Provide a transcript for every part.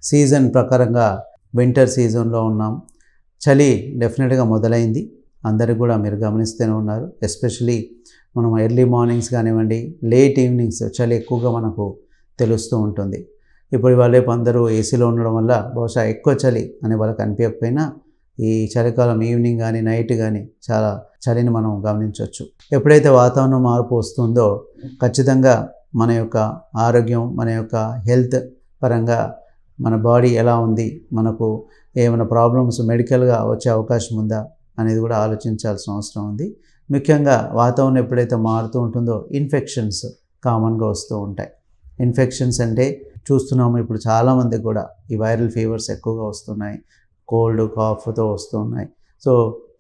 Season ప్రకారంగా winter సీజన్లో ఉన్నాం. చలి డెఫినెట్గా మొదలైంది. అందరికి కూడా మీరు గమనిస్తూనే ఉన్నారు. ఎస్పెషలీ మనం ఎర్లీ మార్నింగ్స్ కానివ్వండి, లేట్ ఈవినింగ్స్ చలి ఎక్కువగా మనకు తెలుస్తూ ఉంటుంది. ఇప్పుడు ఇవాళ అందరూ ఏసీలో ఉండడం వల్ల బహుశా ఎక్కువ చలి అని వాళ్ళకి అనిపించకపోయినా ఈ చలికాలం ఈవినింగ్ కానీ నైట్ కానీ చాలా చలిని మనం గమనించవచ్చు. ఎప్పుడైతే వాతావరణం మార్పు వస్తుందో ఖచ్చితంగా మన యొక్క ఆరోగ్యం, మన యొక్క హెల్త్ పరంగా మన బాడీ ఎలా ఉంది, మనకు ఏమైనా ప్రాబ్లమ్స్ మెడికల్గా వచ్చే అవకాశం ఉందా అనేది కూడా ఆలోచించాల్సిన అవసరం ఉంది. ముఖ్యంగా వాతావరణం ఎప్పుడైతే మారుతూ ఉంటుందో ఇన్ఫెక్షన్స్ కామన్గా వస్తూ ఉంటాయి. ఇన్ఫెక్షన్స్ అంటే చూస్తున్నాము ఇప్పుడు చాలామందికి కూడా ఈ వైరల్ ఫీవర్స్ ఎక్కువగా వస్తున్నాయి, కోల్డ్ కాఫ్తో వస్తున్నాయి. సో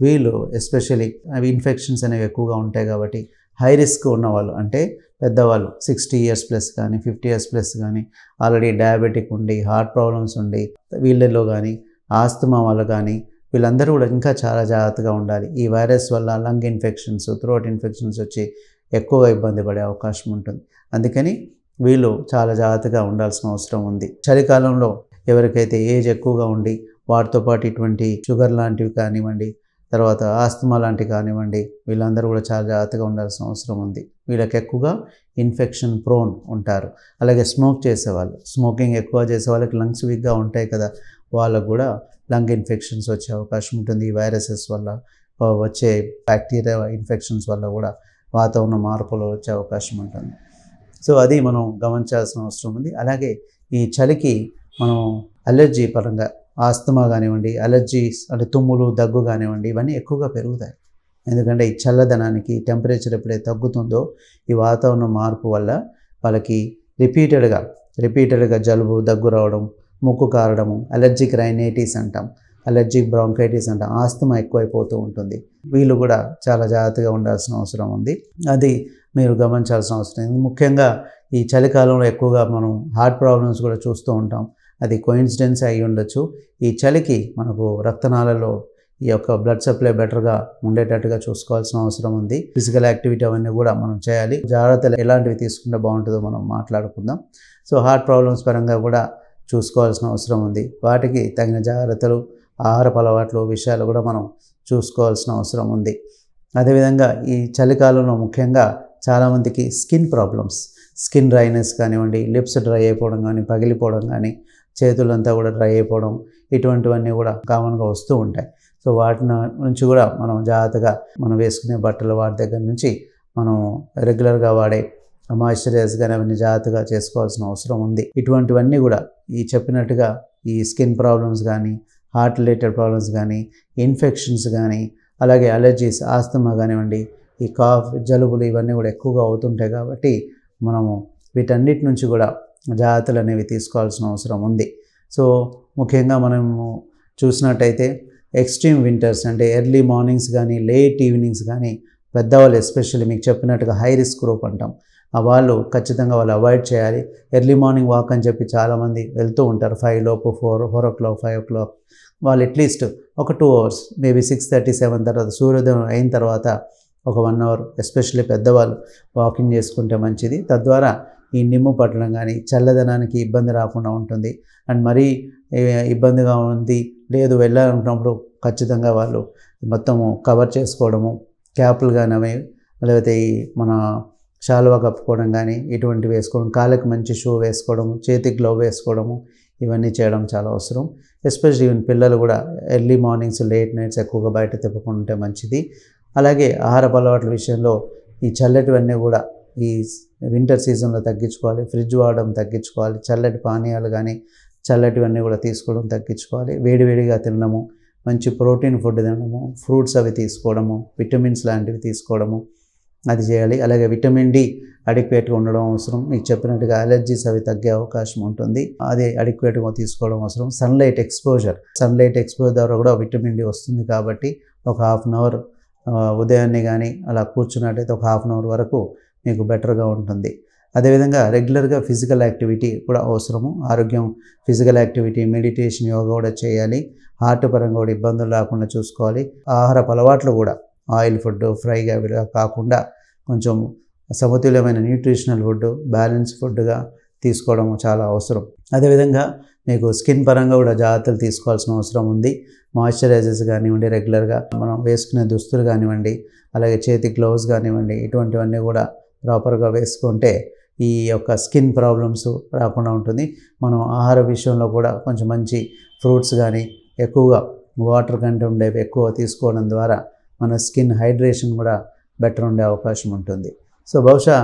వీళ్ళు ఎస్పెషలీ అవి ఇన్ఫెక్షన్స్ అనేవి ఎక్కువగా ఉంటాయి కాబట్టి హై రిస్క్ ఉన్నవాళ్ళు అంటే పెద్దవాళ్ళు 60 years ప్లస్ కానీ 50 years ప్లస్ కానీ ఆల్రెడీ డయాబెటిక్ ఉండి హార్ట్ ప్రాబ్లమ్స్ ఉండి వీళ్ళలో కానీ ఆస్తమా వల్ల కానీ వీళ్ళందరూ కూడా ఇంకా చాలా జాగ్రత్తగా ఉండాలి. ఈ వైరస్ వల్ల లంగ్ ఇన్ఫెక్షన్స్, థ్రోట్ ఇన్ఫెక్షన్స్ వచ్చి ఎక్కువగా ఇబ్బంది పడే అవకాశం ఉంటుంది. అందుకని వీళ్ళు చాలా జాగ్రత్తగా ఉండాల్సిన అవసరం ఉంది. చలికాలంలో ఎవరికైతే ఏజ్ ఎక్కువగా ఉండి వాటితో పాటు ఇటువంటి షుగర్ లాంటివి కానివ్వండి, తర్వాత ఆస్తమా లాంటివి కానివ్వండి, వీళ్ళందరూ కూడా చాలా జాగ్రత్తగా ఉండాల్సిన అవసరం ఉంది. వీళ్ళకి ఎక్కువగా ఇన్ఫెక్షన్ ప్రోన్ ఉంటారు. అలాగే స్మోక్ చేసేవాళ్ళు, స్మోకింగ్ ఎక్కువ చేసే వాళ్ళకి లంగ్స్ వీక్గా ఉంటాయి కదా, వాళ్ళకు కూడా లంగ్ ఇన్ఫెక్షన్స్ వచ్చే అవకాశం ఉంటుంది. ఈ వైరసెస్ వల్ల వచ్చే బ్యాక్టీరియా ఇన్ఫెక్షన్స్ వల్ల కూడా వాతావరణ మార్పులు వచ్చే అవకాశం ఉంటుంది. సో అది మనం గమనించాల్సిన అవసరం ఉంది. అలాగే ఈ చలికి మనం అలర్జీ పరంగా ఆస్తమా కానివ్వండి, అలర్జీస్ అంటే తుమ్ములు, దగ్గు కానివ్వండి, ఇవన్నీ ఎక్కువగా పెరుగుతాయి. ఎందుకంటే ఈ చల్లదనానికి టెంపరేచర్ ఎప్పుడైతే తగ్గుతుందో ఈ వాతావరణ మార్పు వల్ల వాళ్ళకి రిపీటెడ్గా జలుబు, దగ్గు రావడం, ముక్కు కారడము, అలర్జిక్ రైనైటిస్ అంటాం, అలర్జిక్ బ్రాంకైటిస్ అంటాం, ఆస్తమా ఎక్కువైపోతూ ఉంటుంది. వీళ్ళు కూడా చాలా జాగ్రత్తగా ఉండాల్సిన అవసరం ఉంది. అది మీరు గమనించాల్సిన అవసరం ఉంది. ముఖ్యంగా ఈ చలికాలంలో ఎక్కువగా మనం హార్ట్ ప్రాబ్లమ్స్ కూడా చూస్తూ ఉంటాం. అది కోయిన్సిడెన్స్ అయి ఉండొచ్చు. ఈ చలికి మనకు రక్తనాళాల్లో ఈ యొక్క బ్లడ్ సప్లై బెటర్గా ఉండేటట్టుగా చూసుకోవాల్సిన అవసరం ఉంది. ఫిజికల్ యాక్టివిటీ అవన్నీ కూడా మనం చేయాలి. జాగ్రత్తలు ఎలాంటివి తీసుకుంటే బాగుంటుందో మనం మాట్లాడుకుందాం. సో హార్ట్ ప్రాబ్లమ్స్ పరంగా కూడా చూసుకోవాల్సిన అవసరం ఉంది. వాటికి తగిన జాగ్రత్తలు, ఆహారపు అలవాట్లు విషయాలు కూడా మనం చూసుకోవాల్సిన అవసరం ఉంది. అదేవిధంగా ఈ చలికాలంలో ముఖ్యంగా చాలామందికి స్కిన్ ప్రాబ్లమ్స్, స్కిన్ డ్రైనెస్ కానివ్వండి, లిప్స్ డ్రై అయిపోవడం కానీ, పగిలిపోవడం కానీ, చేతులంతా కూడా డ్రై అయిపోవడం, ఇటువంటివన్నీ కూడా కామన్గా వస్తూ ఉంటాయి. సో వాటి నుంచి కూడా మనం జాగ్రత్తగా మనం వేసుకునే బట్టలు వాటి దగ్గర నుంచి మనం రెగ్యులర్గా వాడే మాయిశ్చరైజ్ కానీ అవన్నీ జాగ్రత్తగా చేసుకోవాల్సిన అవసరం ఉంది. ఇటువంటివన్నీ కూడా ఈ చెప్పినట్టుగా ఈ స్కిన్ ప్రాబ్లమ్స్ కానీ, హార్ట్ రిలేటెడ్ ప్రాబ్లమ్స్ కానీ, ఇన్ఫెక్షన్స్ కానీ, అలాగే అలర్జీస్, ఆస్తమా కానివ్వండి, ఈ కాఫ్, జలుబులు ఇవన్నీ కూడా ఎక్కువగా అవుతుంటాయి కాబట్టి మనము వీటన్నిటి నుంచి కూడా జాగ్రత్తలు అనేవి తీసుకోవాల్సిన అవసరం ఉంది. సో ముఖ్యంగా మనము చూసినట్టయితే ఎక్స్ట్రీమ్ వింటర్స్ అంటే ఎర్లీ మార్నింగ్స్ కానీ, లేట్ ఈవినింగ్స్ కానీ పెద్దవాళ్ళు ఎస్పెషల్లీ మీకు చెప్పినట్టుగా హై రిస్క్ గ్రూప్ అంటాం, వాళ్ళు ఖచ్చితంగా వాళ్ళు అవాయిడ్ చేయాలి. ఎర్లీ మార్నింగ్ వాక్ అని చెప్పి చాలామంది వెళ్తూ ఉంటారు. 5 లోపు, 4 o'clock, 5 o'clock వాళ్ళు అట్లీస్ట్ ఒక 2 hours, మేబీ 6:30, 7 తర్వాత సూర్యోదయం అయిన తర్వాత ఒక 1 hour ఎస్పెషల్లీ పెద్దవాళ్ళు వాకింగ్ చేసుకుంటే మంచిది. తద్వారా ఈ నిమ్ము పట్టడం కానీ చల్లదనానికి ఇబ్బంది రాకుండా ఉంటుంది. అండ్ మరీ ఇబ్బందిగా ఉంది లేదు వెళ్ళాలనుకున్నప్పుడు ఖచ్చితంగా వాళ్ళు మొత్తము కవర్ చేసుకోవడము, క్యాపులు కానీ అవి, లేకపోతే ఈ మన శాలువా కప్పుకోవడం కానీ ఇటువంటివి వేసుకోవడం, కాళ్ళకి మంచి షూ వేసుకోవడము, చేతికి గ్లవ్ వేసుకోవడము, ఇవన్నీ చేయడం చాలా అవసరం. ఎస్పెషల్లీ ఈవెన్ పిల్లలు కూడా ఎర్లీ మార్నింగ్స్, లేట్ నైట్స్ ఎక్కువగా బయట తిప్పకుంటే మంచిది. అలాగే ఆహారపు అలవాట్ల విషయంలో ఈ చల్లటివన్నీ కూడా ఈ వింటర్ సీజన్లో తగ్గించుకోవాలి. ఫ్రిడ్జ్ వాడడం తగ్గించుకోవాలి. చల్లటి పానీయాలు కానీ చల్లటివన్నీ కూడా తీసుకోవడం తగ్గించుకోవాలి. వేడివేడిగా తినడము, మంచి ప్రోటీన్ ఫుడ్ తినడము, ఫ్రూట్స్ అవి తీసుకోవడము, విటమిన్స్ లాంటివి తీసుకోవడము, అది చేయాలి. అలాగే విటమిన్ డి అడిక్వేట్గా ఉండడం అవసరం. మీకు చెప్పినట్టుగా అలర్జీస్ అవి తగ్గే అవకాశం ఉంటుంది, అది అడిక్వేట్గా తీసుకోవడం అవసరం. సన్లైట్ ఎక్స్పోజర్ ద్వారా కూడా విటమిన్ డి వస్తుంది కాబట్టి ఒక 1/2 hour ఉదయాన్నే కానీ అలా కూర్చున్నట్టయితే ఒక 1/2 hour వరకు మీకు బెటర్గా ఉంటుంది. అదేవిధంగా రెగ్యులర్గా ఫిజికల్ యాక్టివిటీ కూడా అవసరము. ఆరోగ్యం, ఫిజికల్ యాక్టివిటీ, మెడిటేషన్, యోగా కూడా చేయాలి. హార్ట్ పరంగా కూడా ఇబ్బందులు రాకుండా చూసుకోవాలి. ఆహారపు అలవాట్లు కూడా ఆయిల్ ఫుడ్, ఫ్రైగా కాకుండా కొంచెం సమతుల్యమైన న్యూట్రిషనల్ ఫుడ్, బ్యాలెన్స్ ఫుడ్గా తీసుకోవడం చాలా అవసరం. అదేవిధంగా మీకు స్కిన్ పరంగా కూడా జాగ్రత్తలు తీసుకోవాల్సిన అవసరం ఉంది. మాయిశ్చరైజర్స్ కానివ్వండి, రెగ్యులర్గా మనం వేసుకునే దుస్తులు కానివ్వండి, అలాగే చేతి గ్లౌస్ కానివ్వండి, ఇటువంటివన్నీ కూడా ప్రాపర్గా వేసుకుంటే ఈ యొక్క స్కిన్ ప్రాబ్లమ్స్ రాకుండా ఉంటుంది. మనం ఆహార విషయంలో కూడా కొంచెం మంచి ఫ్రూట్స్ కానీ, ఎక్కువగా వాటర్ కంటెంట్ ఉండేవి ఎక్కువ తీసుకోవడం ద్వారా మన స్కిన్ హైడ్రేషన్ కూడా బెటర్ ఉండే అవకాశం ఉంటుంది. సో బహుశా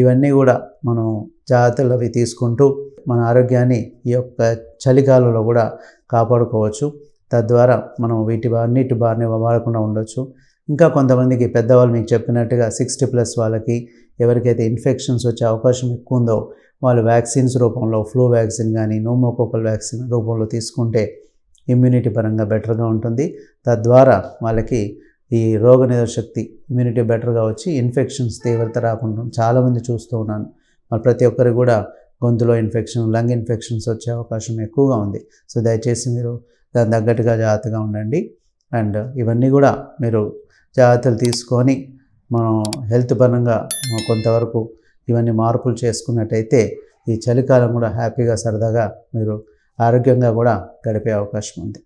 ఇవన్నీ కూడా మనం జాగ్రత్తలు అవి తీసుకుంటూ మన ఆరోగ్యాన్ని ఈ యొక్క చలికాలంలో కూడా కాపాడుకోవచ్చు. తద్వారా మనం అన్నిటి బారిన వాడకుండా ఉండొచ్చు. ఇంకా కొంతమందికి పెద్దవాళ్ళు మీకు చెప్పినట్టుగా 60+ వాళ్ళకి ఎవరికైతే ఇన్ఫెక్షన్స్ వచ్చే అవకాశం ఎక్కువ ఉందో వాళ్ళు వ్యాక్సిన్స్ రూపంలో ఫ్లూ వ్యాక్సిన్ కానీ, న్యూమోకోకల్ వ్యాక్సిన్ రూపంలో తీసుకుంటే ఇమ్యూనిటీ పరంగా బెటర్గా ఉంటుంది. తద్వారా వాళ్ళకి ఈ రోగనిరోధక శక్తి ఇమ్యూనిటీ బెటర్గా వచ్చి ఇన్ఫెక్షన్స్ తీవ్రత రాకుండా చాలామంది చూస్తూ ఉన్నాను. ప్రతి ఒక్కరికి కూడా గొంతులో ఇన్ఫెక్షన్, లంగ్ ఇన్ఫెక్షన్స్ వచ్చే అవకాశం ఎక్కువగా ఉంది. సో దయచేసి మీరు దాని తగ్గట్టుగా జాగ్రత్తగా ఉండండి. అండ్ ఇవన్నీ కూడా మీరు జాగ్రత్తలు తీసుకొని మనం హెల్త్ పరంగా కొంతవరకు ఇవన్నీ మార్పులు చేసుకున్నట్టయితే ఈ చలికాలం కూడా హ్యాపీగా సరదాగా మీరు ఆరోగ్యంగా కూడా గడిపే అవకాశం ఉంది.